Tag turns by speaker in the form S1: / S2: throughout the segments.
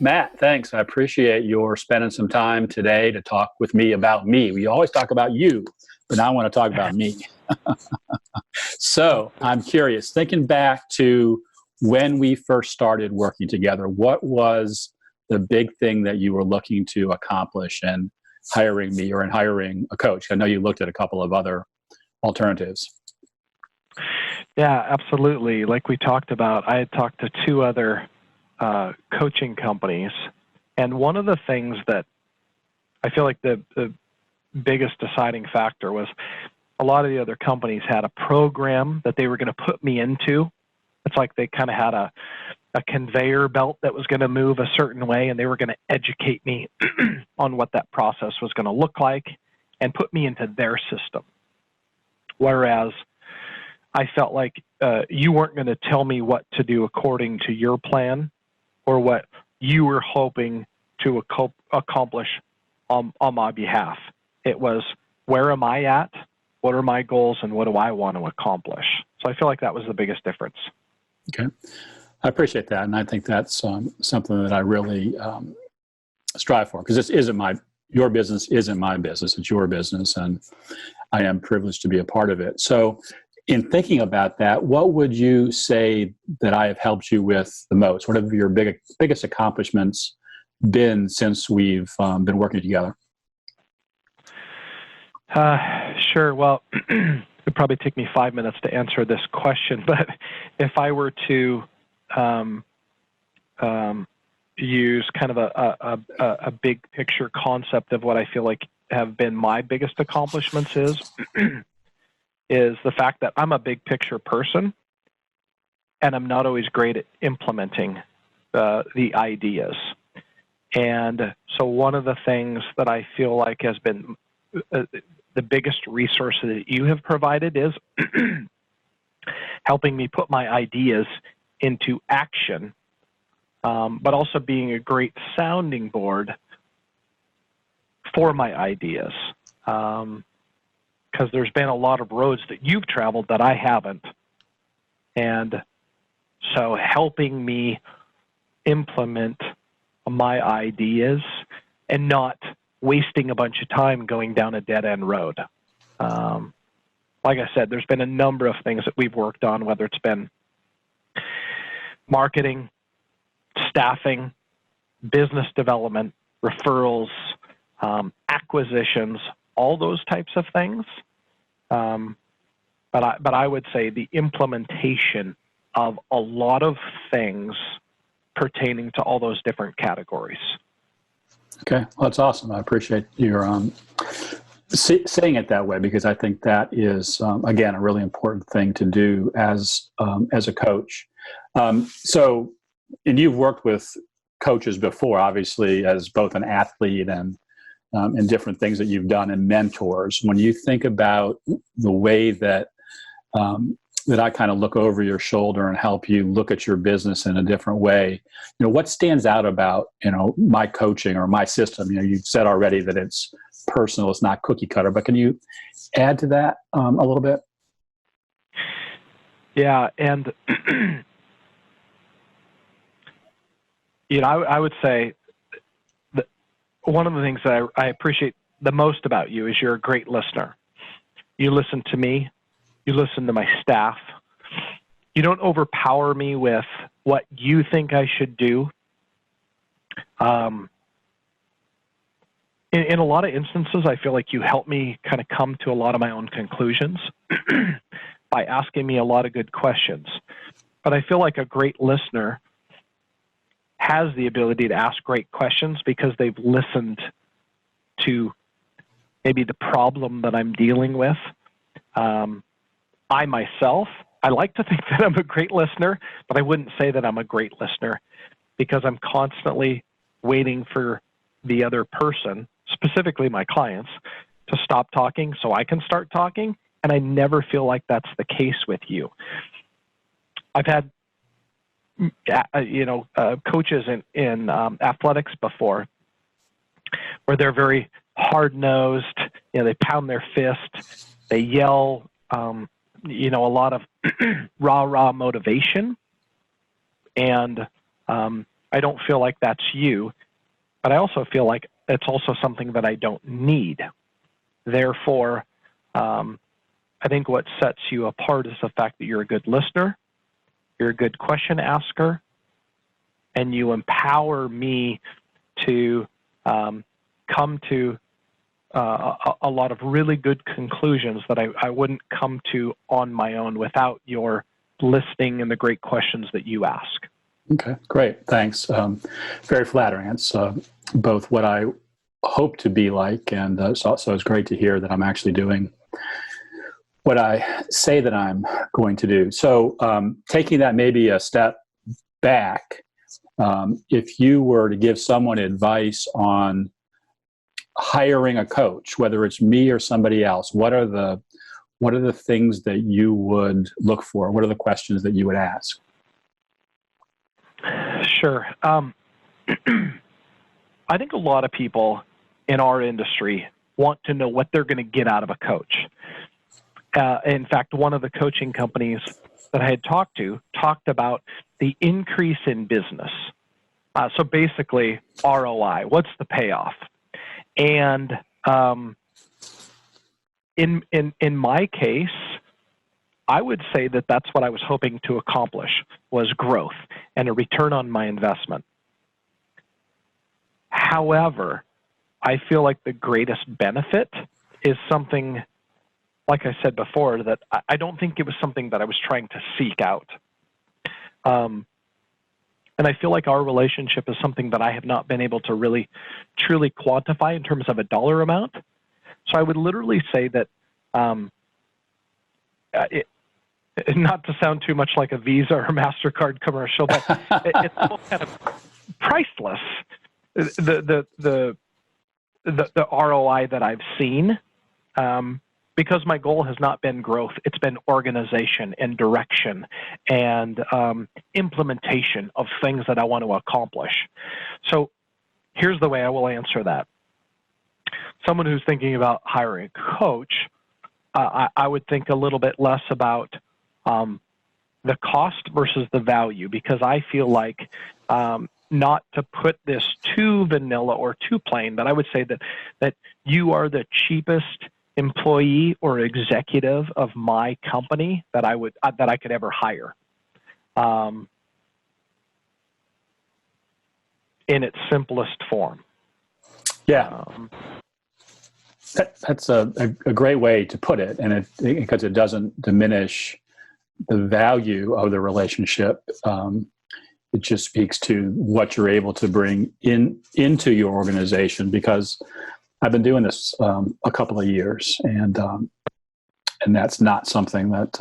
S1: Matt, thanks. I appreciate your spending some time today to talk with me about me. We always talk about you, but now I want to talk about me. So I'm curious, thinking back to when we first started working together, what was the big thing that you were looking to accomplish in hiring me or in hiring a coach? I know you looked at a couple of other alternatives.
S2: Yeah, absolutely. Like we talked about, I had talked to two other coaching companies, and one of the things that I feel like the biggest deciding factor was a lot of the other companies had a program that they were going to put me into. It's like they kind of had a conveyor belt that was going to move a certain way, and they were going to educate me on what that process was going to look like and put me into their system. Whereas I felt like you weren't going to tell me what to do according to your plan or what you were hoping to accomplish on my behalf. It was, where am I at? What are my goals, and what do I want to accomplish? So I feel like that was the biggest difference.
S1: Okay. I appreciate that, and I think that's something that I really strive for, because your business isn't my business, it's your business, and I am privileged to be a part of it. So in thinking about that, what would you say that I have helped you with the most? What have your biggest accomplishments been since we've been working together?
S2: Sure. Well, it'd probably take me 5 minutes to answer this question, but if I were to use kind of a big picture concept of what I feel like have been my biggest accomplishments is the fact that I'm a big picture person, and I'm not always great at implementing the ideas. And so one of the things that I feel like has been the biggest resource that you have provided is helping me put my ideas into action, but also being a great sounding board for my ideas. Because there's been a lot of roads that you've traveled that I haven't. And so helping me implement my ideas and not wasting a bunch of time going down a dead-end road. Like I said, there's been a number of things that we've worked on, whether it's been marketing, staffing, business development, referrals, acquisitions, all those types of things. But I would say the implementation of a lot of things pertaining to all those different categories.
S1: Okay, well, that's awesome. I appreciate your saying it that way, because I think that is, again, a really important thing to do as a coach. So, and you've worked with coaches before, obviously, as both an athlete and different things that you've done, and mentors. When you think about the way that that I kind of look over your shoulder and help you look at your business in a different way, what stands out about, my coaching or my system? You've said already that it's personal, it's not cookie cutter, but can you add to that a little bit?
S2: Yeah, and I would say that one of the things that I appreciate the most about you is you're a great listener. You listen to me. You listen to my staff. You don't overpower me with what you think I should do. In a lot of instances, I feel like you help me kind of come to a lot of my own conclusions by asking me a lot of good questions. But I feel like a great listener has the ability to ask great questions because they've listened to maybe the problem that I'm dealing with. I myself, I like to think that I'm a great listener, but I wouldn't say that I'm a great listener because I'm constantly waiting for the other person, specifically my clients, to stop talking so I can start talking, and I never feel like that's the case with you. I've had coaches in athletics before where they're very hard-nosed, they pound their fist, they yell, a lot of rah-rah motivation. And I I don't feel like that's you, but I also feel like it's also something that I don't need. Therefore, I think what sets you apart is the fact that you're a good listener, you're a good question asker, and you empower me to come to a lot of really good conclusions that I wouldn't come to on my own without your listening and the great questions that you ask.
S1: Okay, great. Thanks. Very flattering. It's both what I hope to be like, and so it's great to hear that I'm actually doing what I say that I'm going to do. So taking that maybe a step back, if you were to give someone advice on hiring a coach, whether it's me or somebody else, what are the things that you would look for? What are the questions that you would ask?
S2: Sure. I think a lot of people in our industry want to know what they're going to get out of a coach. In fact, one of the coaching companies that I had talked to talked about the increase in business. So basically, ROI, what's the payoff? And in my case, I would say that that's what I was hoping to accomplish, was growth and a return on my investment. However, I feel like the greatest benefit is something, like I said before, that I don't think it was something that I was trying to seek out. And I feel like our relationship is something that I have not been able to really, truly quantify in terms of a dollar amount. So I would literally say that, not to sound too much like a Visa or MasterCard commercial, but it's all kind of priceless. The ROI that I've seen, because my goal has not been growth, it's been organization and direction and implementation of things that I want to accomplish. So here's the way I will answer that. Someone who's thinking about hiring a coach, I would think a little bit less about the cost versus the value, because I feel like, not to put this too vanilla or too plain, but I would say that you are the cheapest employee or executive of my company that I could ever hire. In its simplest form.
S1: Yeah. That's a great way to put it, and because it doesn't diminish the value of the relationship. It just speaks to what you're able to bring into your organization, because I've been doing this a couple of years, and that's not something that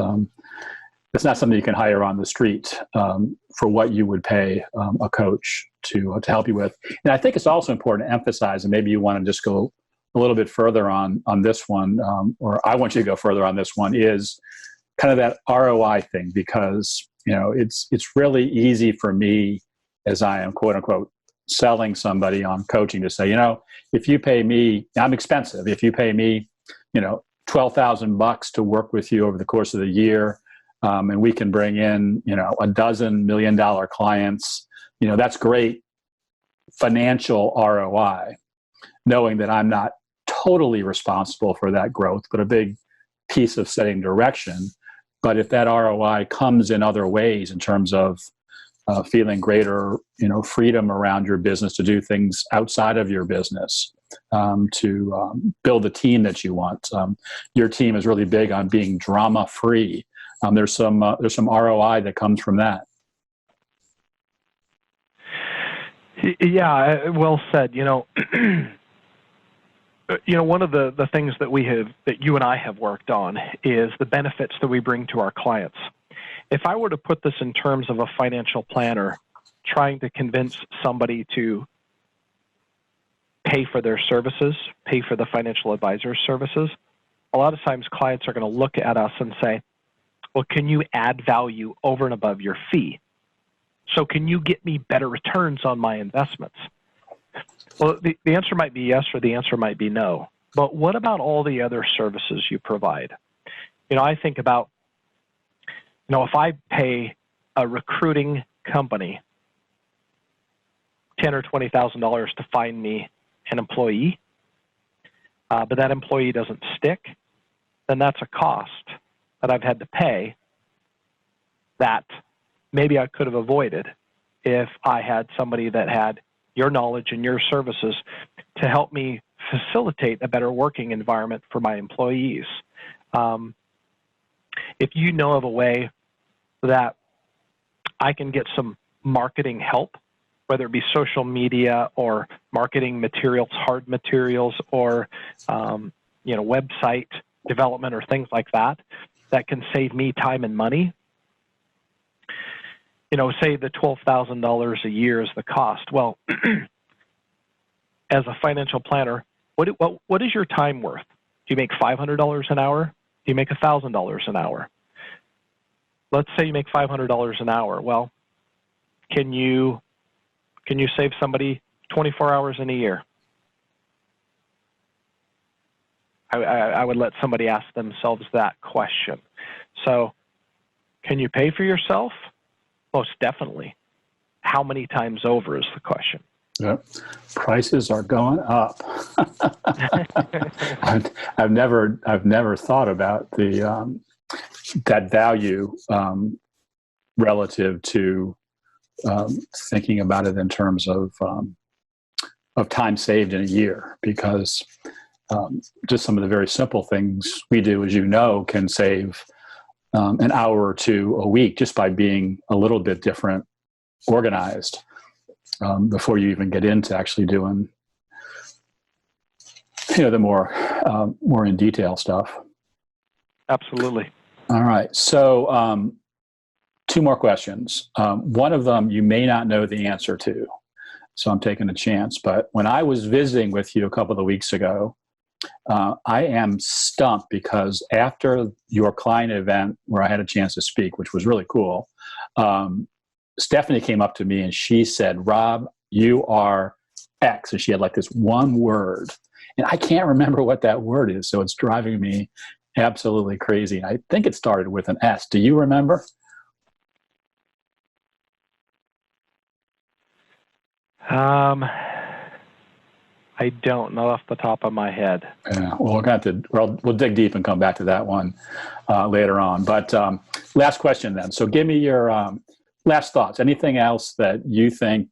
S1: it's not something you can hire on the street for what you would pay a coach to help you with. And I think it's also important to emphasize, and maybe you want to just go a little bit further on this one, or I want you to go further on this one, is kind of that ROI thing, because it's really easy for me, as I am quote unquote selling somebody on coaching, to say, if you pay me, I'm expensive. If you pay me, $12,000 to work with you over the course of the year, and we can bring in, a dozen $1 million clients, that's great financial ROI, knowing that I'm not totally responsible for that growth, but a big piece of setting direction. But if that ROI comes in other ways, in terms of feeling greater, freedom around your business to do things outside of your business, to build the team that you want. Your team is really big on being drama-free. There's some ROI that comes from that.
S2: Yeah, well said. One of the things that you and I have worked on is the benefits that we bring to our clients. If I were to put this in terms of a financial planner trying to convince somebody to pay for their services, pay for the financial advisor's services, a lot of times clients are going to look at us and say, well, can you add value over and above your fee? So can you get me better returns on my investments? Well, the answer might be yes, or the answer might be no. But what about all the other services you provide? I think about, if I pay a recruiting company $10,000 or $20,000 to find me an employee, but that employee doesn't stick, then that's a cost that I've had to pay that maybe I could have avoided if I had somebody that had your knowledge and your services to help me facilitate a better working environment for my employees. If you know of a way that I can get some marketing help, whether it be social media or marketing materials, hard materials, or website development or things like that, that can save me time and money. Say the $12,000 a year is the cost. Well, as a financial planner, what is your time worth? Do you make $500 an hour? Do you make $1,000 an hour? Let's say you make $500 an hour. Well, can you save somebody 24 hours in a year? I would let somebody ask themselves that question. So, can you pay for yourself? Most definitely. How many times over is the question.
S1: Yep. Prices are going up. I've never thought about the that value relative to thinking about it in terms of time saved in a year, because just some of the very simple things we do, as you know, can save an hour or two a week just by being a little bit different organized before you even get into actually doing the more in detail stuff.
S2: Absolutely.
S1: All right. So two more questions. One of them you may not know the answer to, so I'm taking a chance. But when I was visiting with you a couple of weeks ago, I am stumped because after your client event where I had a chance to speak, which was really cool, Stephanie came up to me and she said, "Rob, you are X." And she had like this one word. And I can't remember what that word is, so it's driving me absolutely crazy. And I think it started with an S. Do you remember?
S2: I don't know off the top of my head.
S1: Yeah, well, we'll dig deep and come back to that one later on. But last question then. So give me your last thoughts. Anything else that you think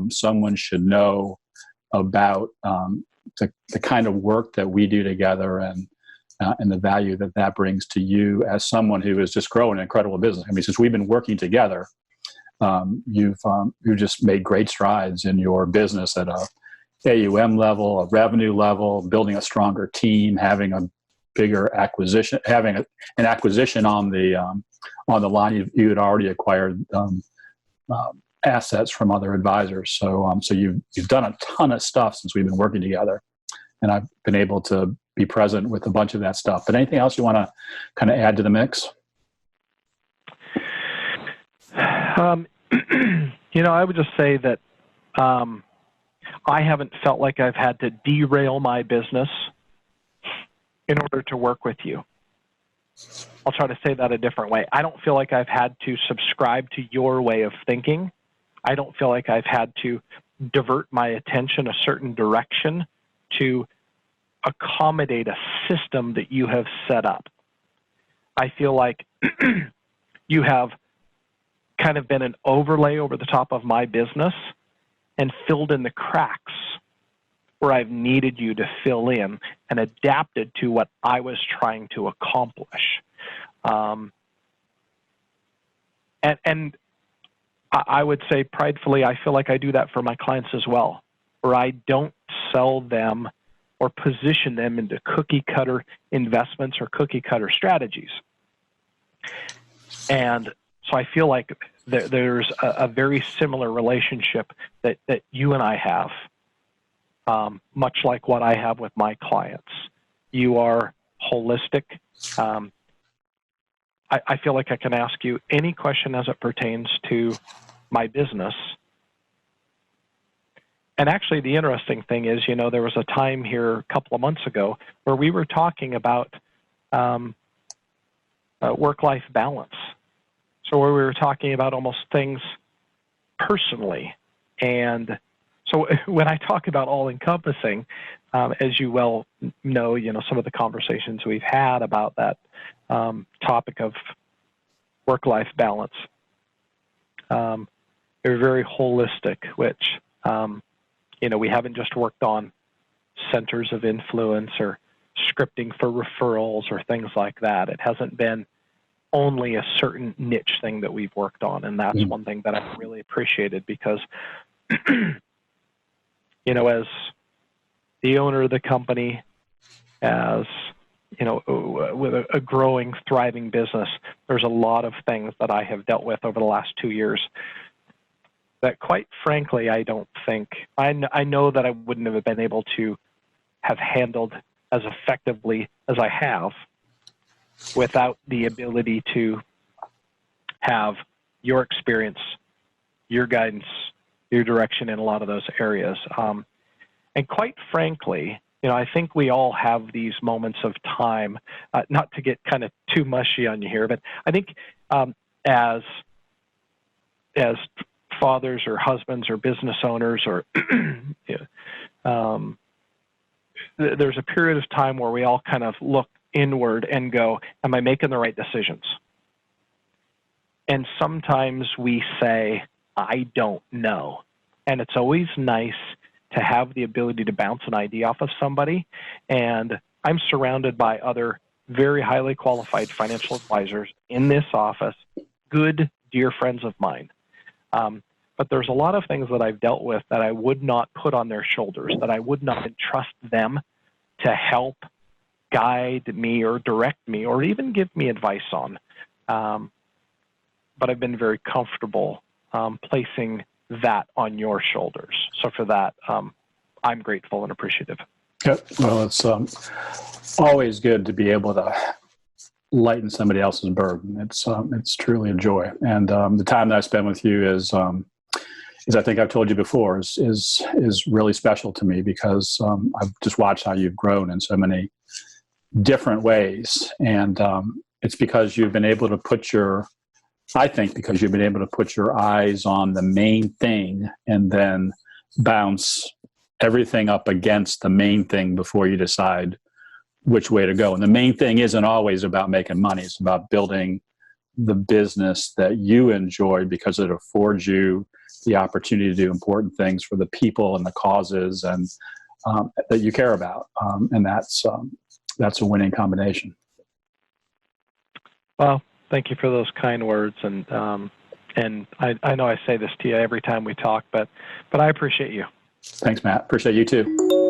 S1: someone should know about the kind of work that we do together and the value that brings to you as someone who is just growing an incredible business? I mean, since we've been working together, you've just made great strides in your business at a AUM level, a revenue level, building a stronger team, having a bigger acquisition, having an acquisition on the line. You had already acquired assets from other advisors. So you've done a ton of stuff since we've been working together, and I've been able to be present with a bunch of that stuff. But anything else you want to kind of add to the mix?
S2: I would just say that I haven't felt like I've had to derail my business in order to work with you. I'll try to say that a different way. I don't feel like I've had to subscribe to your way of thinking. I don't feel like I've had to divert my attention a certain direction to accommodate a system that you have set up. I feel like you have kind of been an overlay over the top of my business and filled in the cracks where I've needed you to fill in and adapted to what I was trying to accomplish. And I would say pridefully, I feel like I do that for my clients as well, where I don't sell them or position them into cookie cutter investments or cookie cutter strategies. And so I feel like there's a very similar relationship that you and I have, much like what I have with my clients. You are holistic. I feel like I can ask you any question as it pertains to my business. And actually, the interesting thing is, there was a time here a couple of months ago where we were talking about work-life balance. So where we were talking about almost things personally, and So when I talk about all-encompassing, as you well know, some of the conversations we've had about that topic of work-life balance, they're very holistic, which, we haven't just worked on centers of influence or scripting for referrals or things like that. It hasn't been only a certain niche thing that we've worked on, and that's one thing that I've really appreciated because, as the owner of the company, as with a growing, thriving business, there's a lot of things that I have dealt with over the last 2 years that, quite frankly, I don't think, I know that I wouldn't have been able to have handled as effectively as I have without the ability to have your experience, your guidance, your direction in a lot of those areas. And quite frankly, I think we all have these moments of time, not to get kind of too mushy on you here, but I think as fathers or husbands or business owners or there's a period of time where we all kind of look inward and go, am I making the right decisions? And sometimes we say, I don't know. And it's always nice to have the ability to bounce an idea off of somebody. And I'm surrounded by other very highly qualified financial advisors in this office, good, dear friends of mine. But there's a lot of things that I've dealt with that I would not put on their shoulders, that I would not entrust them to help guide me or direct me or even give me advice on. But I've been very comfortable placing that on your shoulders. So for that, I'm grateful and appreciative.
S1: Yep. Well, it's always good to be able to lighten somebody else's burden. It's truly a joy. And the time that I spend with you is I think I've told you before, is really special to me because I've just watched how you've grown in so many different ways. And it's because you've been able to put your eyes on the main thing and then bounce everything up against the main thing before you decide which way to go. And the main thing isn't always about making money. It's about building the business that you enjoy because it affords you the opportunity to do important things for the people and the causes and that you care about. And that's a winning combination.
S2: Well, thank you for those kind words. And I know I say this to you every time we talk, but I appreciate you.
S1: Thanks, Matt. Appreciate you too.